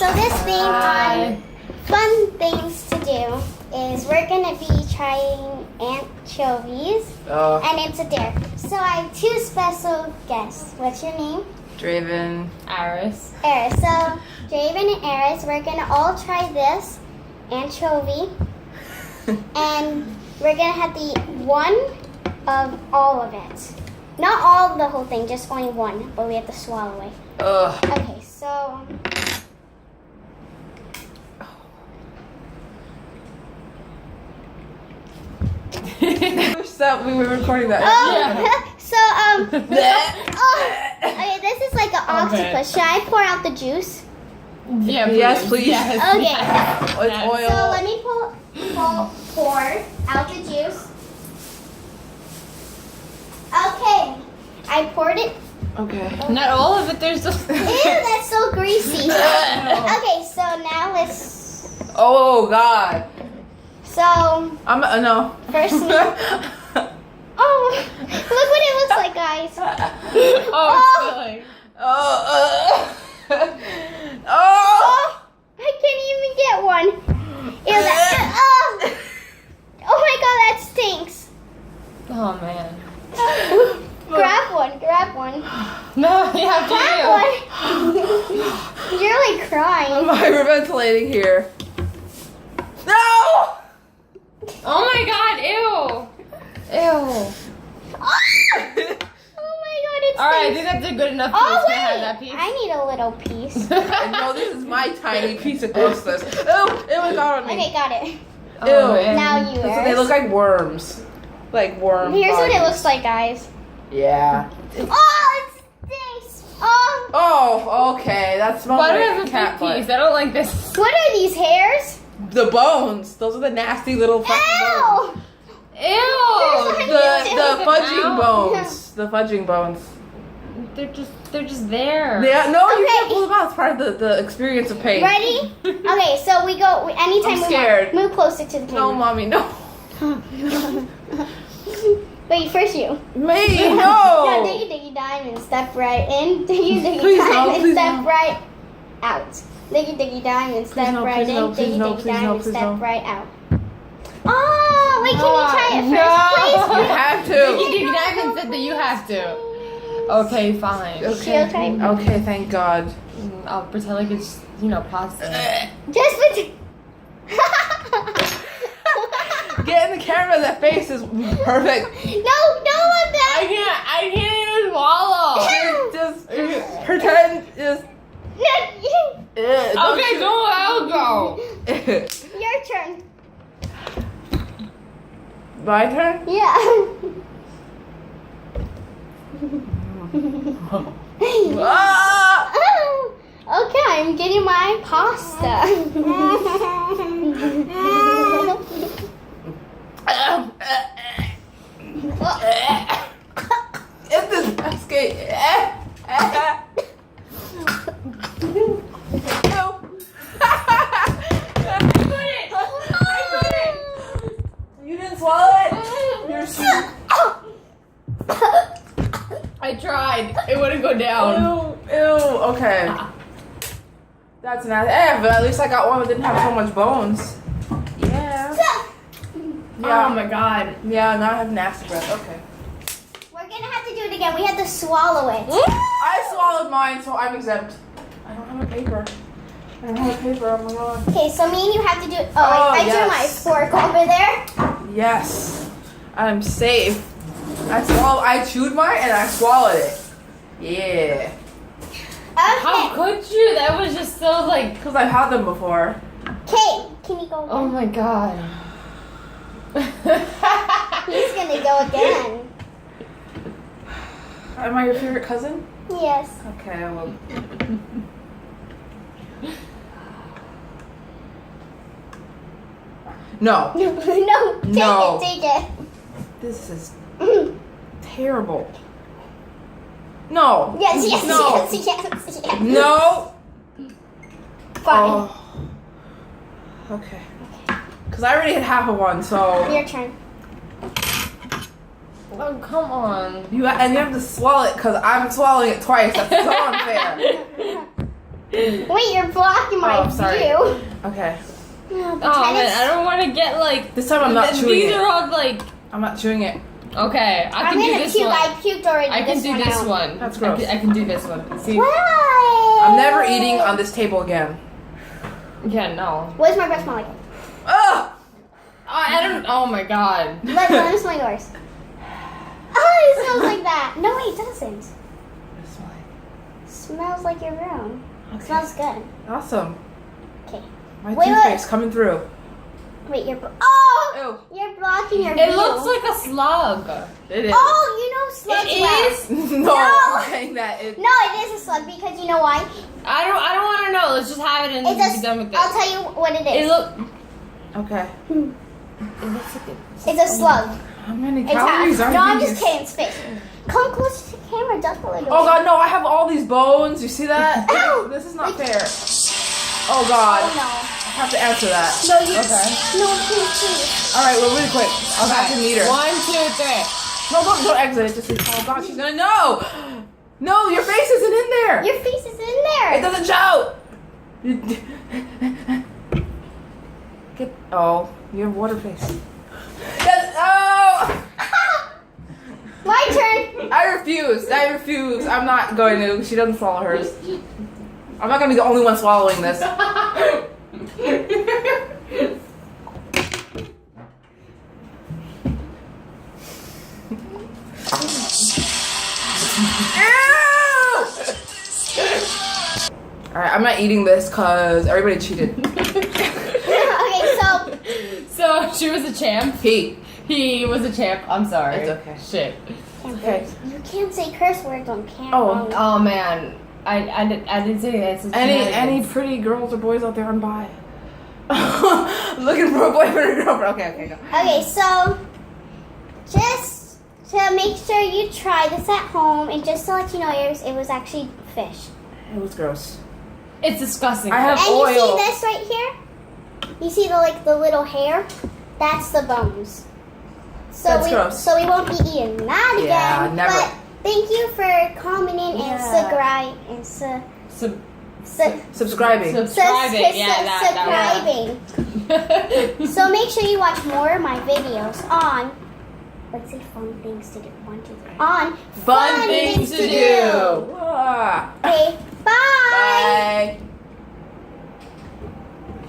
So this thing on fun things to do is we're gonna be trying anchovies, and it's a dare. So I have two special guests. What's your name? Draven. Aries. Aries. So Draven and Aries, we're gonna all try this anchovy, and we're gonna have to eat one of all of it. Not all of the whole thing, just only one, but we have to swallow it. Ugh. Okay, so. That we were recording that. Okay, this is like an octopus. Should I pour out the juice? Yeah, please. Yes, please. Okay. It's oil. So let me pour out the juice. Okay, I poured it. Okay. Not all of it. There's just. Ew, that's so greasy. Okay, so now let's. Oh God. So. No. First me. Oh, look what it looks like, guys. Oh, it's filling. Oh, I can't even get one. Ew, oh my God, that stinks. Oh man. Grab one. No, you have to. Grab one. You're like crying. I'm hyperventilating here. No! Oh my God! Ew. Oh my God, it stinks. All right, I think that's a good enough piece. Oh Can I have wait, that piece? I need a little piece. No, this is my tiny piece of grossness. Ew, it got on me. Okay, got it. Oh, man. Now you. So they Eris. look like worms. Like worm Here's what it bodies. looks like, guys. Yeah. Oh, it stinks. Oh, Oh, okay. That smells Why do I like have a cat big butt. piece? I don't like this. what are these hairs? The bones. Those are the nasty little fucking bones. Ew. Ew. The fudging Ow. bones. The fudging bones. They're just there. Yeah, no, you Okay. can't pull them out. It's part of the experience of pain. Ready? Okay, so we go. Anytime I'm we scared. move closer to the No, camera. mommy, no. Wait, first you. Me, Yeah, no. diggy diamond, step right in. Diggy Please no, diamond, please step no. right out. Diggy diamond, step no, right please in. no, please Diggy no, please no, diamond, please step no. right out. Oh, wait, can you try it No. first, You have You to. Diamond said that you have to. Okay, fine. please? She'll try. Okay, thank God. I'll pretend like it's pasta. Just put. Get in the camera. That face is perfect. No, don't want that. I can't even swallow. Just pretend. Just. Okay, go. I'll go. Your turn. My turn. Yeah. Ah! Okay, I'm getting my pasta. In this basket. No. You didn't swallow it? You're so. I tried. It wouldn't go down. Ew. Okay. That's nasty. But at least I got one that didn't have so much bones. Yeah. Oh my God. Yeah, now I have nasty breath. Okay. We're gonna have to do it again. We have to swallow it. I swallowed mine, so I'm exempt. I don't have a paper. Oh my God. Okay, so me and you have to do it. Oh, Oh, I threw my yes. fork over there. Yes. I'm safe. I chewed mine and I swallowed it. Yeah. How Okay. could you? That was just so like. Because I've had them before. Okay, can you go Oh again? my God. He's gonna go again. Am I your favorite cousin? Yes. Okay, I will. No. No, take it. This is terrible. No. Yes, No. yes. No. Fine. Oh. Okay. Because I already had half of one, so. Your turn. Oh, come on. And you have to swallow it because I'm swallowing it twice. That's so unfair. Wait, you're blocking my Oh, sorry. view. Okay. Oh man, I don't want to get like. This time I'm not chewing These it. are all like. I'm not chewing it. Okay, I I'm can do gonna this puke. one. I puked already. I can do this out. one. That's gross. I can do this one. See? Why? I'm never eating on this table again. Yeah, no. What does my breath smell like? Ugh! I don't. Oh my god. Let me smell yours. Oh, it smells like that. No, wait, it doesn't. Smells like your room. Okay. Smells good. Awesome. Okay. My Wait, toothpaste coming through. Wait, oh! Ew. You're blocking your It view. looks like a slug. It is. Oh, you know slugs It well. is? No, No. I'm saying that. No, it is a slug because you know why? I don't want to know. Let's just have it and It's be done with it. I'll tell you what it It is. look. Okay. It looks like It's a slug. How many It's calories are no, I'm these? just kidding. It's fish. Come close to the camera, duck a little. Oh god, no, I have all these bones. You see that? Ow! This is not fair. Oh god. Oh no. I have to answer that. No, you. Okay. No, please. Alright, well, really quick. I'll have to meet her. 1, 2, 3. No, don't exit it. Just oh god, she's gonna know. No, your face isn't in there. Your face is in there. It doesn't show. Get. Oh, you have water face. Yes. Oh. My turn. I refuse. I refuse. I'm not going to. She doesn't swallow hers. I'm not gonna be the only one swallowing this. Alright, I'm not eating this because everybody cheated. Okay, so So she was a champ. He was a champ. I'm sorry. It's okay. Shit. Okay. you can't say curse words on camera. Oh. Oh man. I didn't say that. It's Any pretty girls or boys out there on bi? Looking for a boyfriend or girlfriend. Okay, go. Okay, so just to make sure you try this at home, and just to let you know, it was actually fish. It was gross. It's disgusting. I have And you see oil. this right here? You see the little hair? That's the bones. So That's gross. So we won't be eating that Yeah, again. never. But thank you for commenting Yeah. and Subscribing. Subscribing. Yeah, that subscribing. So make sure you watch more of my videos on. Let's say fun things to do. 1, 2, 3. On Fun things to do. Ah. Okay, bye. Bye.